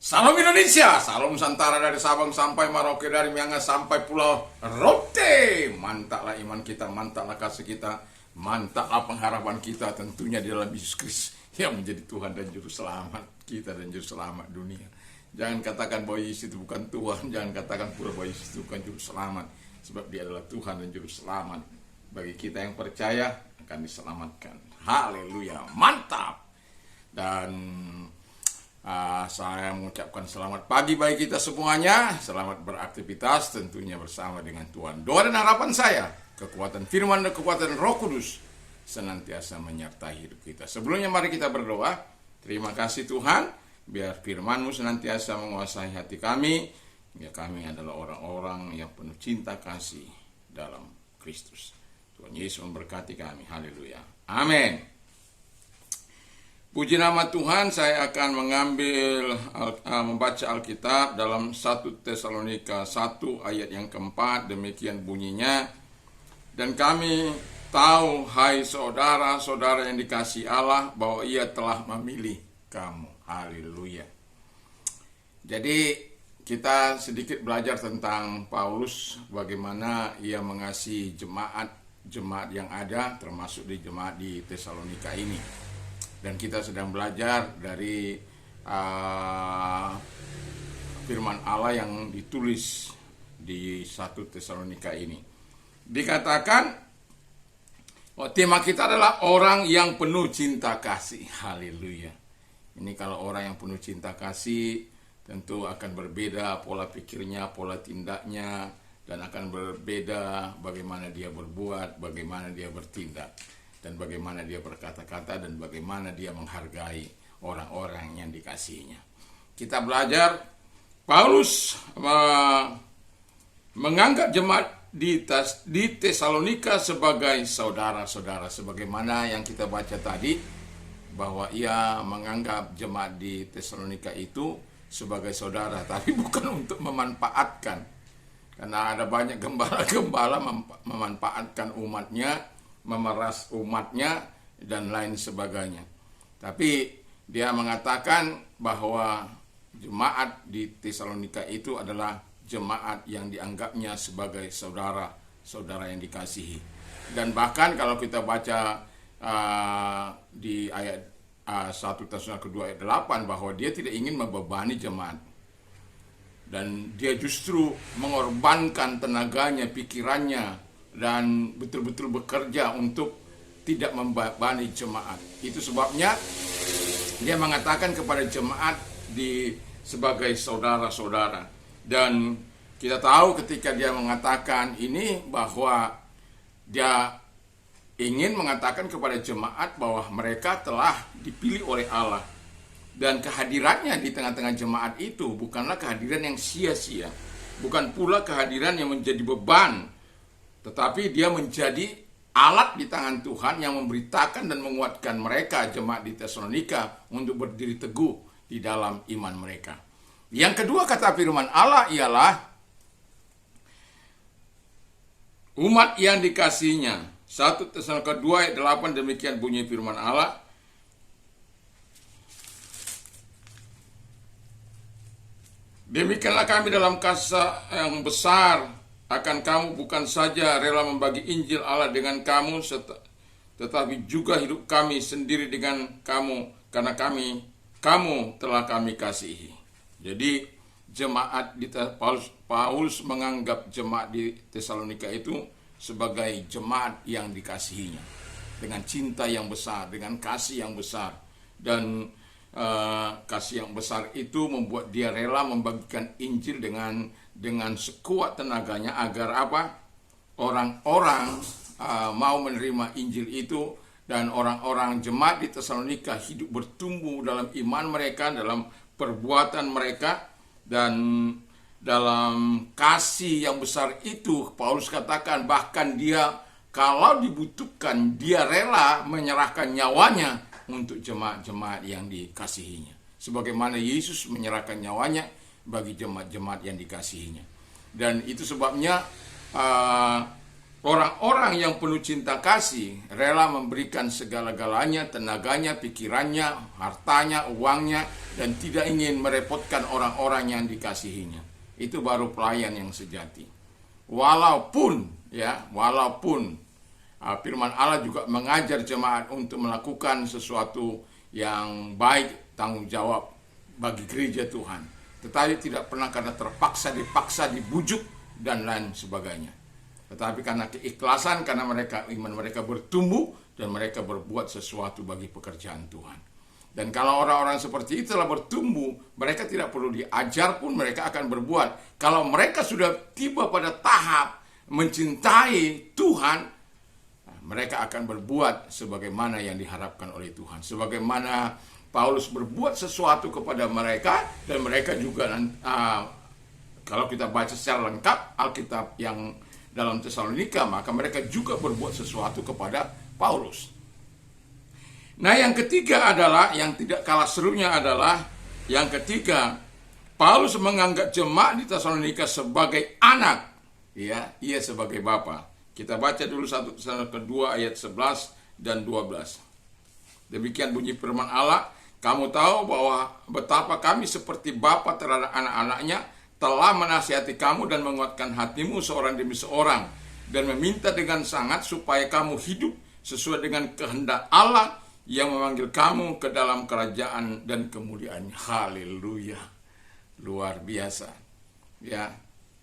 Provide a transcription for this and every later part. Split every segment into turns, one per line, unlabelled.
Salam Indonesia, salam Nusantara dari Sabang sampai Merauke, dari Miangas sampai Pulau Rote. Mantaplah iman kita, mantaplah kasih kita, mantaplah pengharapan kita tentunya di dalam Yesus Kristus yang menjadi Tuhan dan Juru Selamat kita dan Juru Selamat dunia. Jangan katakan bahwa Yesus itu bukan Tuhan, jangan katakan pula bahwa Yesus itu bukan Juru Selamat, sebab Dia adalah Tuhan dan Juru Selamat. Bagi kita yang percaya akan diselamatkan. Haleluya, mantap. Dan saya mengucapkan selamat pagi bagi kita semuanya. Selamat beraktivitas tentunya bersama dengan Tuhan. Doa dan harapan saya, kekuatan firman dan kekuatan Roh Kudus senantiasa menyertai hidup kita. Sebelumnya mari kita berdoa. Terima kasih Tuhan, biar firman-Mu senantiasa menguasai hati kami. Ya, kami adalah orang-orang yang penuh cinta kasih dalam Kristus. Tuhan Yesus memberkati kami. Haleluya. Amin. Puji nama Tuhan, saya akan membaca Alkitab dalam 1 Tesalonika 1 ayat yang keempat, demikian bunyinya. Dan kami tahu, hai saudara-saudara yang dikasihi Allah, bahwa Ia telah memilih kamu. Haleluya. Jadi kita sedikit belajar tentang Paulus, bagaimana ia mengasihi jemaat yang ada, termasuk di jemaat di Tesalonika ini. Dan kita sedang belajar dari firman Allah yang ditulis di 1 Tesalonika ini. Dikatakan, tema kita adalah orang yang penuh cinta kasih. Haleluya. Ini kalau orang yang penuh cinta kasih, tentu akan berbeda pola pikirnya, pola tindaknya, dan akan berbeda bagaimana dia berbuat, bagaimana dia bertindak, dan bagaimana dia berkata-kata, dan bagaimana dia menghargai orang-orang yang dikasihinya. Kita belajar, Paulus menganggap jemaat di Tesalonika sebagai saudara-saudara, sebagaimana yang kita baca tadi, bahwa ia menganggap jemaat di Tesalonika itu sebagai saudara, tapi bukan untuk memanfaatkan. Karena ada banyak gembala-gembala memanfaatkan umatnya, memeras umatnya, dan lain sebagainya. Tapi dia mengatakan bahwa jemaat di Tesalonika itu adalah jemaat yang dianggapnya sebagai saudara-saudara yang dikasihi. Dan bahkan kalau kita baca di ayat 1 Tesalonika 2 ayat 8, bahwa dia tidak ingin membebani jemaat. Dan dia justru mengorbankan tenaganya, pikirannya, dan betul-betul bekerja untuk tidak membebani jemaat. Itu sebabnya dia mengatakan kepada jemaat sebagai saudara-saudara. Dan kita tahu ketika dia mengatakan ini, bahwa dia ingin mengatakan kepada jemaat bahwa mereka telah dipilih oleh Allah. Dan kehadirannya di tengah-tengah jemaat itu bukanlah kehadiran yang sia-sia, bukan pula kehadiran yang menjadi beban, tetapi dia menjadi alat di tangan Tuhan yang memberitakan dan menguatkan mereka, jemaat di Tesalonika, untuk berdiri teguh di dalam iman mereka. Yang kedua, kata firman Allah ialah umat yang dikasihinya. 1 Tesalonika 2 ayat 8, demikian bunyi firman Allah. Demikianlah kami dalam kasih yang besar akan kamu, bukan saja rela membagi Injil Allah dengan kamu, tetapi juga hidup kami sendiri dengan kamu, karena kamu telah kami kasihi. Jadi jemaat di Paulus menganggap jemaat di Tesalonika itu sebagai jemaat yang dikasihinya, dengan cinta yang besar, dengan kasih yang besar. Dan kasih yang besar itu membuat dia rela membagikan Injil dengan sekuat tenaganya, agar apa? Orang-orang mau menerima Injil itu, dan orang-orang jemaat di Tesalonika hidup bertumbuh dalam iman mereka, dalam perbuatan mereka, dan dalam kasih yang besar itu. Paulus katakan bahkan dia kalau dibutuhkan, dia rela menyerahkan nyawanya untuk jemaat-jemaat yang dikasihinya, sebagaimana Yesus menyerahkan nyawanya bagi jemaat-jemaat yang dikasihinya. Dan itu sebabnya Orang-orang yang penuh cinta kasih rela memberikan segala-galanya, tenaganya, pikirannya, hartanya, uangnya, dan tidak ingin merepotkan orang-orang yang dikasihinya. Itu baru pelayan yang sejati. Walaupun firman Allah juga mengajar jemaat untuk melakukan sesuatu yang baik, tanggung jawab bagi gereja Tuhan. Tetapi tidak pernah karena terpaksa, dipaksa, dibujuk, dan lain sebagainya. Tetapi karena keikhlasan, karena iman mereka bertumbuh, dan mereka berbuat sesuatu bagi pekerjaan Tuhan. Dan kalau orang-orang seperti itu telah bertumbuh, mereka tidak perlu diajar pun mereka akan berbuat. Kalau mereka sudah tiba pada tahap mencintai Tuhan, mereka akan berbuat sebagaimana yang diharapkan oleh Tuhan. Sebagaimana Paulus berbuat sesuatu kepada mereka, dan mereka juga kalau kita baca secara lengkap Alkitab yang dalam Tesalonika, maka mereka juga berbuat sesuatu kepada Paulus. Nah, yang ketiga adalah, yang tidak kalah serunya adalah, yang ketiga, Paulus menganggap jemaat di Tesalonika sebagai anak. Ya, ia sebagai bapa. Kita baca dulu 1 Tesalonika 2 ayat 11 dan 12. Demikian bunyi firman Allah, kamu tahu bahwa betapa kami seperti bapa terhadap anak-anaknya, telah menasihati kamu dan menguatkan hatimu seorang demi seorang, dan meminta dengan sangat supaya kamu hidup sesuai dengan kehendak Allah yang memanggil kamu ke dalam kerajaan dan kemuliaan. Haleluya. Luar biasa. Ya,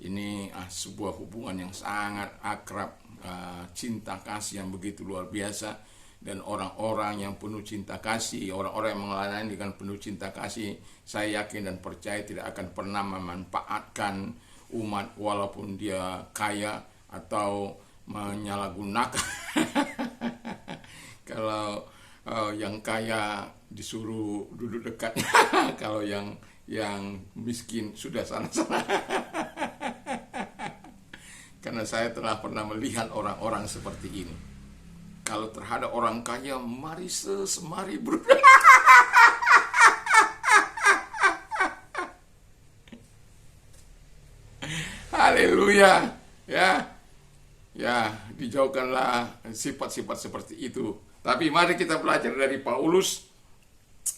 ini sebuah hubungan yang sangat akrab, cinta kasih yang begitu luar biasa. Dan orang-orang yang penuh cinta kasih, orang-orang yang melayani dengan penuh cinta kasih, saya yakin dan percaya tidak akan pernah memanfaatkan umat walaupun dia kaya atau menyalahgunakan. Kalau yang kaya disuruh duduk dekat, kalau yang miskin sudah sana-sana. Karena saya telah pernah melihat orang-orang seperti ini. Kalau terhadap orang kaya, mari semari bro. Haleluya. Ya, dijauhkanlah sifat-sifat seperti itu. Tapi mari kita belajar dari Paulus.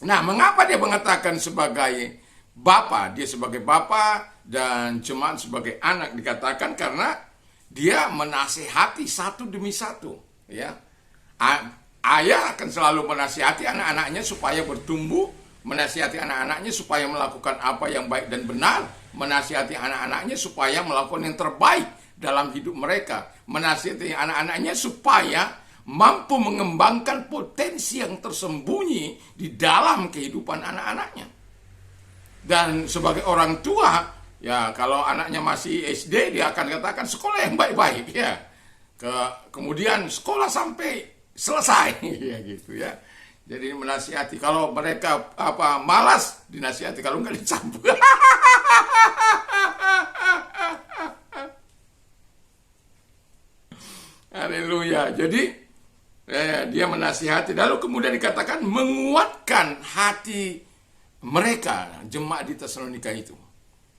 Nah, mengapa dia mengatakan sebagai bapa? Dia sebagai bapa dan jemaat sebagai anak. Dikatakan karena dia menasihati satu demi satu. Ya, ayah akan selalu menasihati anak-anaknya supaya bertumbuh, menasihati anak-anaknya supaya melakukan apa yang baik dan benar, menasihati anak-anaknya supaya melakukan yang terbaik dalam hidup mereka, menasihati anak-anaknya supaya mampu mengembangkan potensi yang tersembunyi di dalam kehidupan anak-anaknya. Dan sebagai orang tua, ya kalau anaknya masih SD, dia akan katakan sekolah yang baik-baik, ya. Kemudian sekolah sampai selesai, ya gitu ya. Jadi menasihati, kalau mereka malas, dinasihati, kalau enggak dicampur. Haleluya. Jadi dia menasihati, lalu kemudian dikatakan menguatkan hati mereka, jemaat di Tesalonika itu.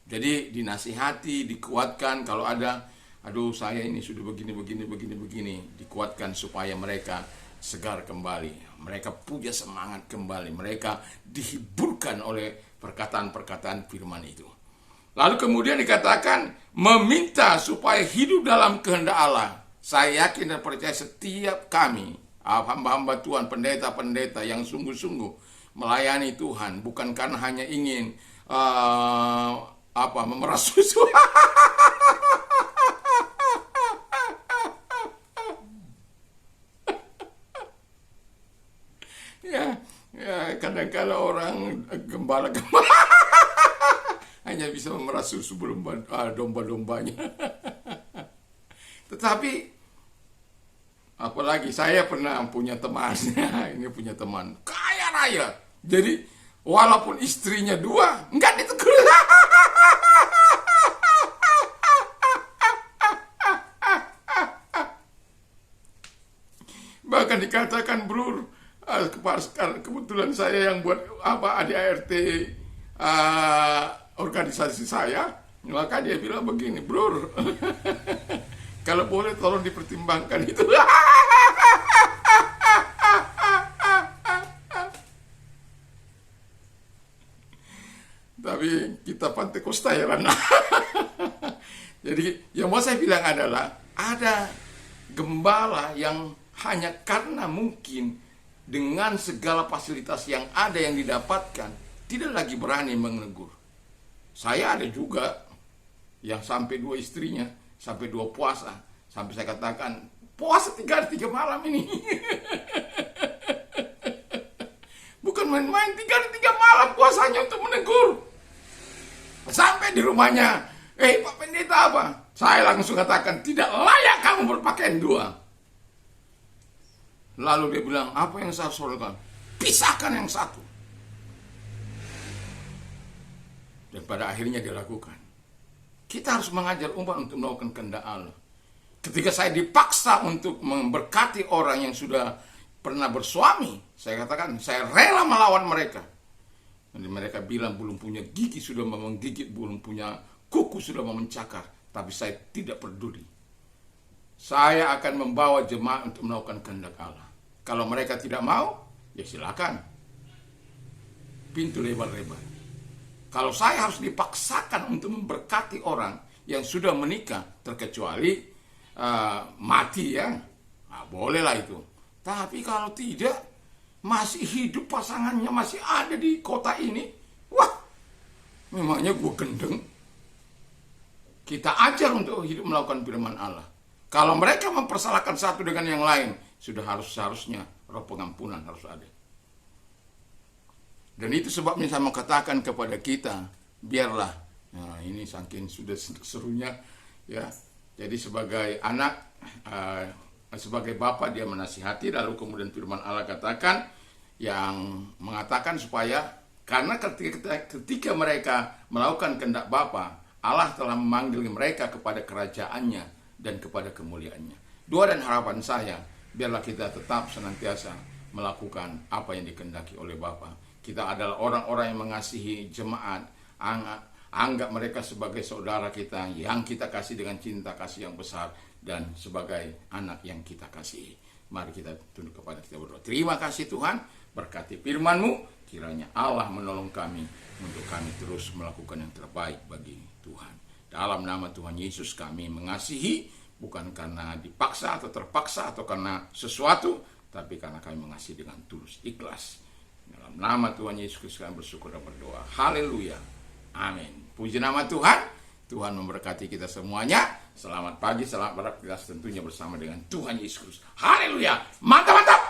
Jadi dinasihati, dikuatkan kalau ada, aduh saya ini sudah begini, dikuatkan supaya mereka segar kembali, mereka punya semangat kembali, mereka dihiburkan oleh perkataan-perkataan firman itu. Lalu kemudian dikatakan meminta supaya hidup dalam kehendak Allah. Saya yakin dan percaya setiap kami, hamba-hamba Tuhan, pendeta-pendeta yang sungguh-sungguh melayani Tuhan, bukan karena hanya ingin memeras susu. Ya, kadang-kadang orang gembala hanya bisa memeras susu domba-dombanya. Tetapi apalagi saya pernah punya teman, ini punya teman kaya raya. Jadi walaupun istrinya 2, enggak ditegur. Bahkan dikatakan, bro, kebetulan saya yang buat ADART organisasi saya, maka dia bilang begini, bro, Kalau boleh tolong dipertimbangkan itu. Tapi kita Pantekosta ya. Jadi yang mau saya bilang adalah ada gembala yang hanya karena mungkin dengan segala fasilitas yang ada yang didapatkan tidak lagi berani menegur. Saya ada juga yang sampai 2 istrinya, sampai 2 puasa, sampai saya katakan puasa 3 hari 3 malam ini. Bukan main-main, 3 hari 3 malam puasanya untuk menegur. Sampai di rumahnya, Pak Pendeta apa? Saya langsung katakan, tidak layak kamu berpakaian 2. Lalu dia bilang, apa yang saya harus lakukan? Pisahkan yang satu. Dan pada akhirnya dia lakukan. Kita harus mengajar umat untuk melakukan kehendak Allah. Ketika saya dipaksa untuk memberkati orang yang sudah pernah bersuami, saya katakan, saya rela melawan mereka. Dan mereka bilang belum punya gigi sudah mau menggigit, belum punya kuku sudah mau mencakar. Tapi saya tidak peduli. Saya akan membawa jemaat untuk melakukan kehendak Allah. Kalau mereka tidak mau, ya silakan. Pintu lebar-lebar. Kalau saya harus dipaksakan untuk memberkati orang yang sudah menikah, terkecuali mati ya, nah, bolehlah itu. Tapi kalau tidak, masih hidup pasangannya, masih ada di kota ini, wah, memangnya gue gendeng. Kita ajar untuk hidup melakukan firman Allah. Kalau mereka mempersalahkan satu dengan yang lain, seharusnya roh pengampunan harus ada. Dan itu sebabnya saya mau katakan kepada kita, biarlah, nah ini saking sudah serunya, ya. Jadi sebagai anak, sebagai bapak dia menasihati, lalu kemudian firman Allah katakan, yang mengatakan supaya, karena ketika mereka melakukan kehendak Bapa, Allah telah memanggil mereka kepada kerajaannya dan kepada kemuliaannya. Doa dan harapan saya, biarlah kita tetap senantiasa melakukan apa yang dikehendaki oleh Bapa. Kita adalah orang-orang yang mengasihi jemaat, anggap mereka sebagai saudara kita yang kita kasih dengan cinta kasih yang besar dan sebagai anak yang kita kasihi. Mari kita tunduk kepada kita berdoa. Terima kasih Tuhan, berkati firman-Mu, kiranya Allah menolong kami untuk kami terus melakukan yang terbaik bagi Tuhan. Dalam nama Tuhan Yesus kami mengasihi, bukan karena dipaksa atau terpaksa atau karena sesuatu, tapi karena kami mengasihi dengan tulus, ikhlas. Dalam nama Tuhan Yesus Kristus kami bersyukur dan berdoa. Haleluya. Amin. Puji nama Tuhan. Tuhan memberkati kita semuanya. Selamat pagi, selamat beraktivitas tentunya bersama dengan Tuhan Yesus Kristus. Haleluya. Mantap, mantap.